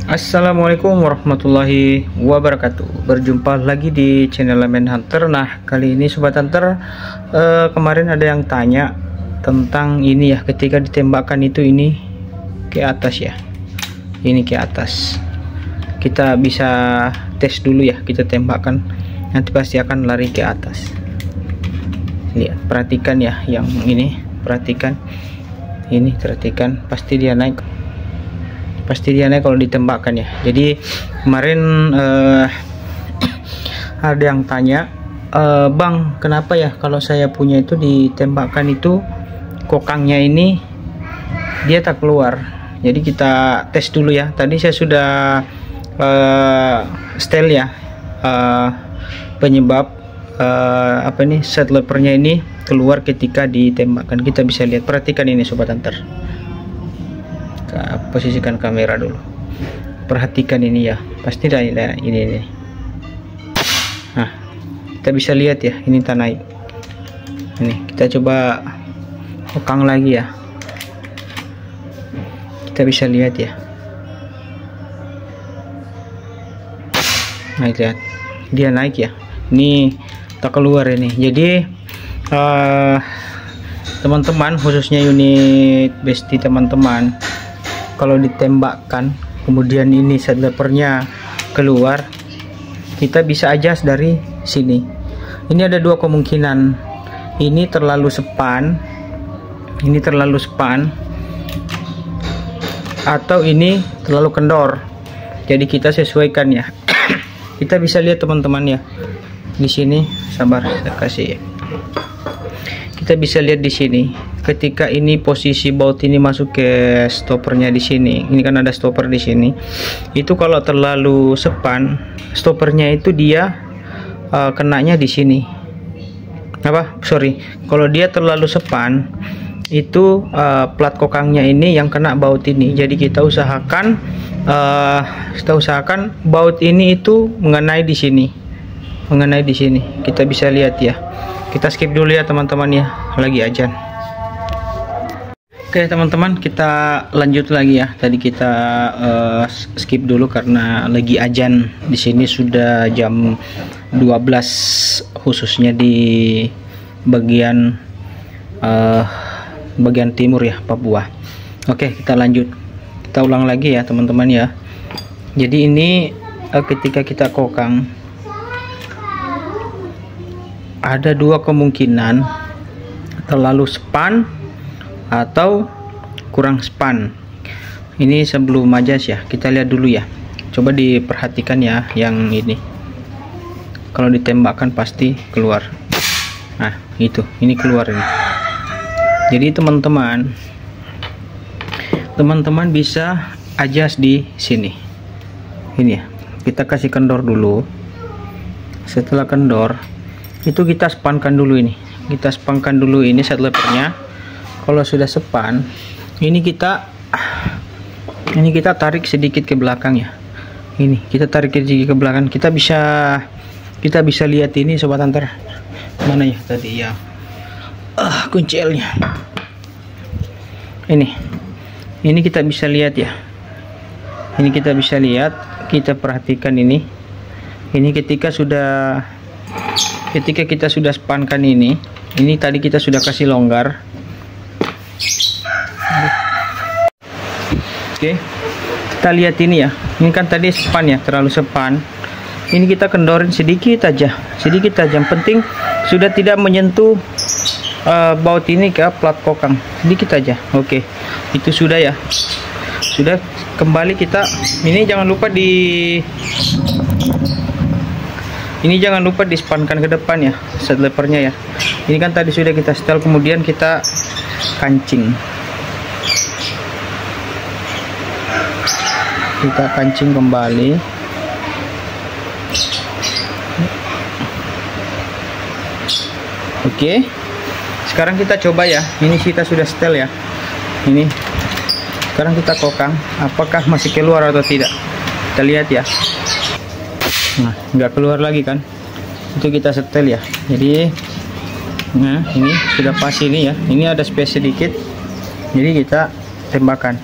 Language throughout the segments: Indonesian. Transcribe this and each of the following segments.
Assalamualaikum warahmatullahi wabarakatuh. Berjumpa lagi di channel Manhunter. Nah, kali ini Sobat Hunter, kemarin ada yang tanya tentang ini ya, ketika ditembakkan itu ini ke atas ya, ini ke atas. Kita bisa tes dulu ya, kita tembakkan, nanti pasti akan lari ke atas. Lihat, perhatikan ya, yang ini perhatikan, ini perhatikan, pasti dia naik kalau ditembakkan ya. Jadi kemarin ada yang tanya, Bang, kenapa ya kalau saya punya itu ditembakkan itu kokangnya ini dia tak keluar. Jadi kita tes dulu ya. Tadi saya sudah setel ya, penyebab apa nih, set lepernya ini keluar ketika ditembakkan. Kita bisa lihat, perhatikan ini Sobat Hunter. Posisikan kamera dulu, perhatikan ini ya, pasti dah ini. Nah, kita bisa lihat ya, ini tak naik. Ini kita coba kokang lagi ya, kita bisa lihat ya. Nah, lihat dia naik ya, ini tak keluar ini. Jadi teman-teman, khususnya unit Besti teman-teman, kalau ditembakkan kemudian ini set lepernya keluar, kita bisa adjust dari sini. Ini ada dua kemungkinan, ini terlalu span, atau ini terlalu kendor. Jadi kita sesuaikan ya. Kita bisa lihat teman-teman ya, di sini, sabar saya kasih ya. Kita bisa lihat di sini, ketika ini posisi baut ini masuk ke stoppernya di sini. Ini kan ada stopper di sini. Itu kalau terlalu sepan, stoppernya itu dia kenanya di sini. Kalau dia terlalu sepan, itu plat kokangnya ini yang kena baut ini. Jadi kita usahakan baut ini itu mengenai di sini. Kita bisa lihat ya. Kita skip dulu ya teman-teman ya, lagi ajan. Oke teman-teman, kita lanjut lagi ya. Tadi kita skip dulu karena lagi ajan. Di sini sudah jam 12, khususnya di bagian timur ya, Papua. Oke, kita lanjut. Kita ulang lagi ya teman-teman ya. Jadi ini ketika kita kokang, ada dua kemungkinan, terlalu span atau kurang span. Ini sebelum adjust ya, kita lihat dulu ya. Coba diperhatikan ya, yang ini kalau ditembakkan pasti keluar. Nah itu, ini keluar ini. Jadi teman-teman bisa adjust di sini. Ini ya, kita kasih kendor dulu. Setelah kendor itu kita spankan dulu ini. Kita spankan dulu ini set lepernya. Kalau sudah sepan, ini kita tarik sedikit ke belakang ya. Ini kita tarik sedikit ke belakang. Kita bisa lihat ini Sobat Hunter. Mana ya tadi ya? Kunci L-nya. Ini kita bisa lihat ya. Ini kita bisa lihat, kita perhatikan ini. Ini ketika kita sudah spankan ini tadi kita sudah kasih longgar. Oke, kita lihat ini ya. Ini kan tadi span ya, terlalu span. Ini kita kendorin sedikit aja. Yang penting sudah tidak menyentuh baut ini ke plat kokang. Sedikit aja. Oke, itu sudah ya. Sudah, kembali kita. Ini jangan lupa dispankan ke depan ya, set lepernya ya. Ini kan tadi sudah kita setel, kemudian kita kancing. Kita kancing kembali. Oke. Sekarang kita coba ya. Ini kita sudah setel ya. Ini. Sekarang kita kokang, apakah masih keluar atau tidak? Kita lihat ya. Nah, nggak keluar lagi kan? Itu kita setel ya. Jadi nah ini sudah pas ini ya. Ini ada space sedikit, jadi kita tembakkan.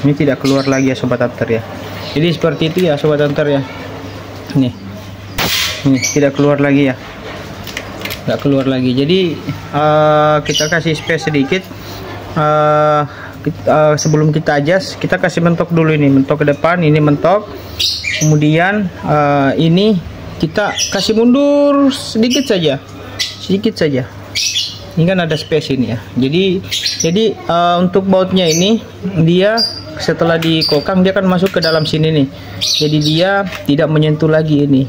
ini tidak keluar lagi ya Sobat Hunter ya. Jadi seperti itu ya Sobat Hunter ya. Nih tidak keluar lagi ya, nggak keluar lagi. Jadi kita kasih space sedikit. Sebelum kita adjust, kita kasih mentok dulu, ini mentok ke depan, ini mentok. Kemudian ini kita kasih mundur sedikit saja. Ini kan ada space ini ya. Jadi untuk bautnya ini dia setelah dikokang dia kan masuk ke dalam sini nih. Jadi dia tidak menyentuh lagi ini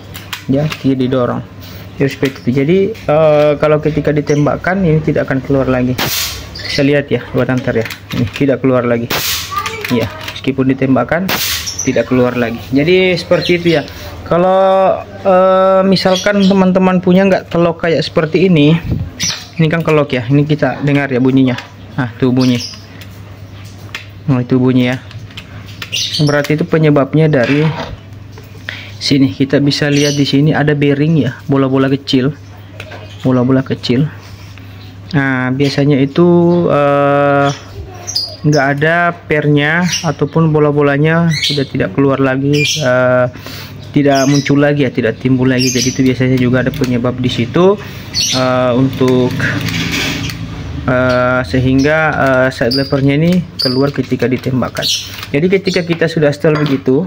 ya, dia didorong. Jadi seperti itu. Jadi kalau ketika ditembakkan ini tidak akan keluar lagi. Bisa lihat ya Sobat Hunter ya, ini tidak keluar lagi ya, meskipun ditembakkan tidak keluar lagi. Jadi seperti itu ya. Kalau misalkan teman-teman punya nggak kelok kayak seperti ini kan kelok ya, ini kita dengar ya bunyinya. Nah tuh bunyi, itu bunyi ya, berarti itu penyebabnya dari sini. Kita bisa lihat di sini ada bearing ya, bola-bola kecil. Nah biasanya itu nggak ada pernya ataupun bola-bolanya sudah tidak keluar lagi, tidak muncul lagi ya, tidak timbul lagi. Jadi itu biasanya juga ada penyebab di situ untuk sehingga side levernya ini keluar ketika ditembakkan. Jadi ketika kita sudah setel begitu,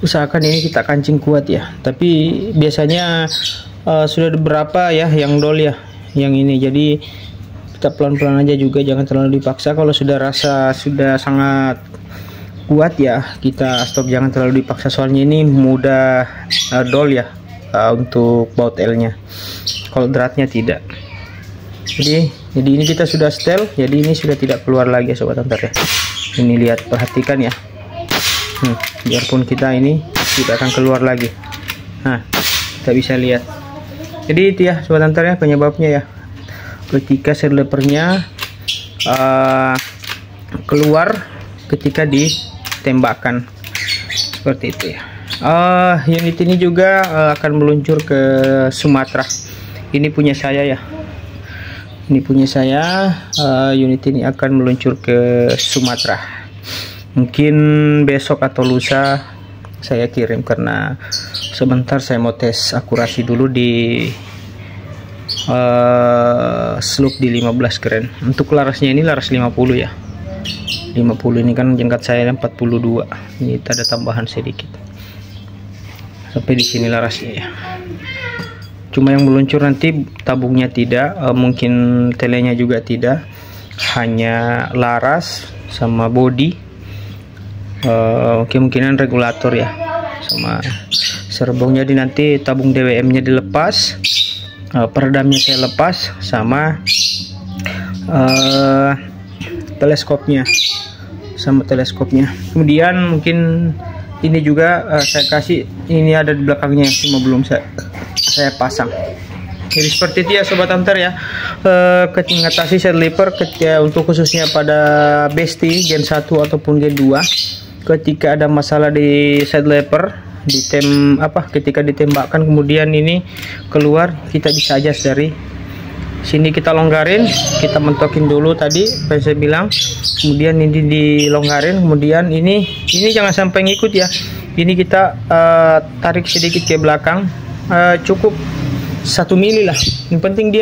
usahakan ini kita kancing kuat ya. Tapi biasanya sudah beberapa ya yang dol ya, yang ini. Jadi kita pelan-pelan aja juga, jangan terlalu dipaksa. Kalau sudah rasa sudah sangat kuat ya, kita stop, jangan terlalu dipaksa, soalnya ini mudah dol ya untuk baut L nya, kalau dratnya tidak. Jadi ini kita sudah setel, jadi ini sudah tidak keluar lagi ya Sobat Hunter ya. Ini lihat, perhatikan ya, biarpun kita ini tidak akan keluar lagi. Nah kita bisa lihat. Jadi itu ya Sobat Hunter ya penyebabnya ya, ketika side levernya keluar ketika ditembakkan seperti itu ya. Unit ini juga akan meluncur ke Sumatera. Ini punya saya ya, unit ini akan meluncur ke Sumatera. Mungkin besok atau lusa saya kirim, karena sebentar saya mau tes akurasi dulu di slope di 15 keren. Untuk larasnya ini laras 50 ya, 50. Ini kan jengkat saya 42, ini ada tambahan sedikit sampai di sini larasnya ya. Cuma yang meluncur nanti tabungnya tidak, mungkin telenya juga tidak, hanya laras sama body, kemungkinan regulator ya, sama serbong. Jadi nanti tabung DWM nya dilepas, peredamnya saya lepas, sama teleskopnya. Kemudian mungkin ini juga saya kasih, ini ada di belakangnya, cuma belum saya pasang. Jadi seperti itu ya Sobat Hunter ya, mengatasi side lever untuk khususnya pada Besti Gen 1 ataupun Gen 2. Ketika ada masalah di side lever, ketika ditembakkan kemudian ini keluar, kita bisa adjust dari sini. Kita longgarin, kita mentokin dulu tadi apa yang saya bilang, kemudian ini dilonggarin, kemudian ini jangan sampai ngikut ya. Ini kita tarik sedikit ke belakang, cukup 1 mili lah. Yang penting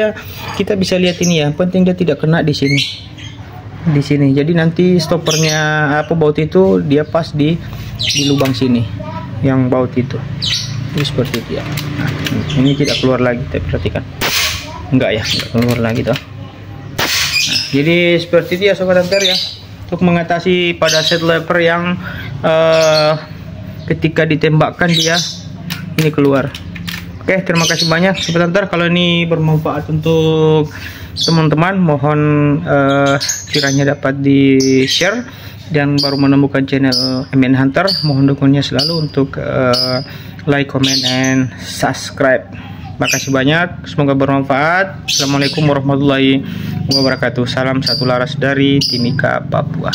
kita bisa lihat ini ya, penting dia tidak kena di sini. Jadi nanti stoppernya baut itu dia pas di lubang sini yang baut itu. Jadi seperti itu ya. Nah, ini tidak keluar lagi, tapi perhatikan. Enggak keluar lagi toh. Nah, jadi seperti itu ya Sobat Hunter ya, untuk mengatasi pada side lever yang ketika ditembakkan dia ini keluar. Oke, terima kasih banyak Sobat Hunter. Kalau ini bermanfaat untuk teman-teman, mohon kiranya dapat di share, dan baru menemukan channel MN Hunter, mohon dukungannya selalu untuk like, comment, and subscribe. Makasih banyak, semoga bermanfaat. Assalamualaikum warahmatullahi wabarakatuh. Salam satu laras dari Timika, Papua.